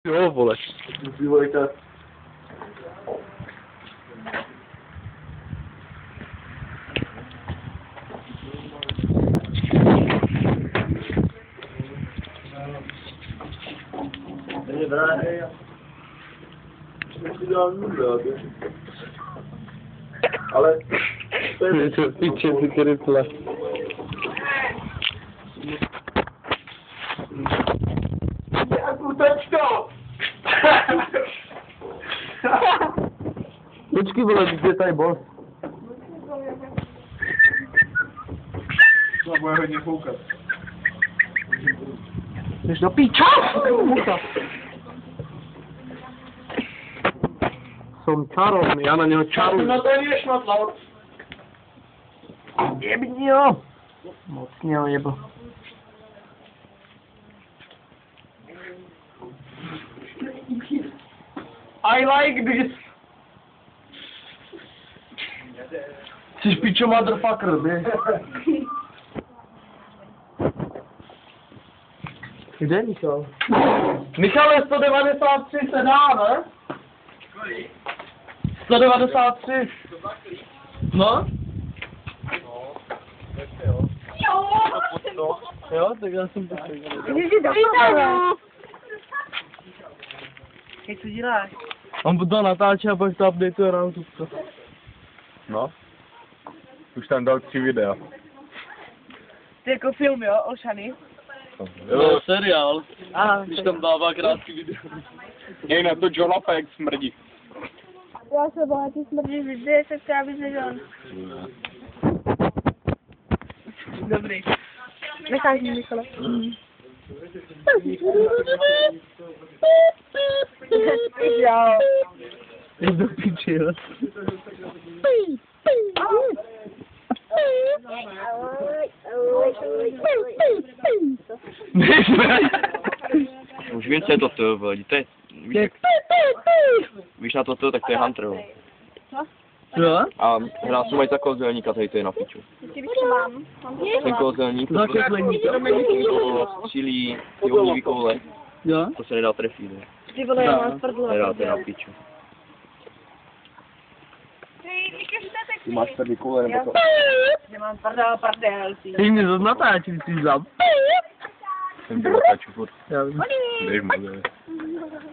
Jo, vole. Dívejte. Není vrahej. Musí dát nudle, ale... To je to piče, ty krytle. Jakou tečko! Počkej, vole, kde je tady bol? To bude hodně foukat. Jdeš do píča! Som čarom, já na něho čaruju. No to je šmatlaut. Jebni ho! Moc mě ho jebl. I like this. Jsi pičo motherfucker, ne? Kde je Michal? Michale, 193 se dá, ne? 193. No? Jo, tak já jsem to Jak to děláš? On to natáčí a pak to updateuje na YouTube. No. Už tam dal 3 videa. To je jako film, jo, Olšany? Jo, seriál. Aha, Když tam dává krátký video. Jej na to John Lapa, jak smrdí. já se bála, ty smrdí vždy, se chtěla být nežon. Dobrý. Necháš mi, Michale. Jo. Je do piči, jo. Už vím, co je toto, vole, to je, víš na toto, tak to je Hunter, vole. Jo? A hrál jsem aj za kouzelníka, tady to je na piču. Ten kouzelník, Za kouzelníka? to střílí ty ohnivý koule, Jo? to se nedá trefit, ne? Ty vole, já mám prdlo. Nedá, to je na piču. Ty máš tady koule, nebo to? Já mám prdel, ty. Ty mě zase natáčí, ty zam. Jsem tě natáču furt. Já vím. Dej mu,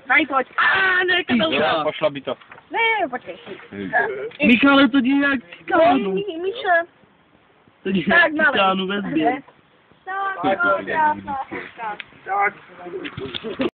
Daj, pojď. Jo, pošla by to. Ne, počkej. Michale, to jde jak cikánu. Míša. To jde Tak, jak malý. cikánu ve zběr. Tak, tak, tak, tak.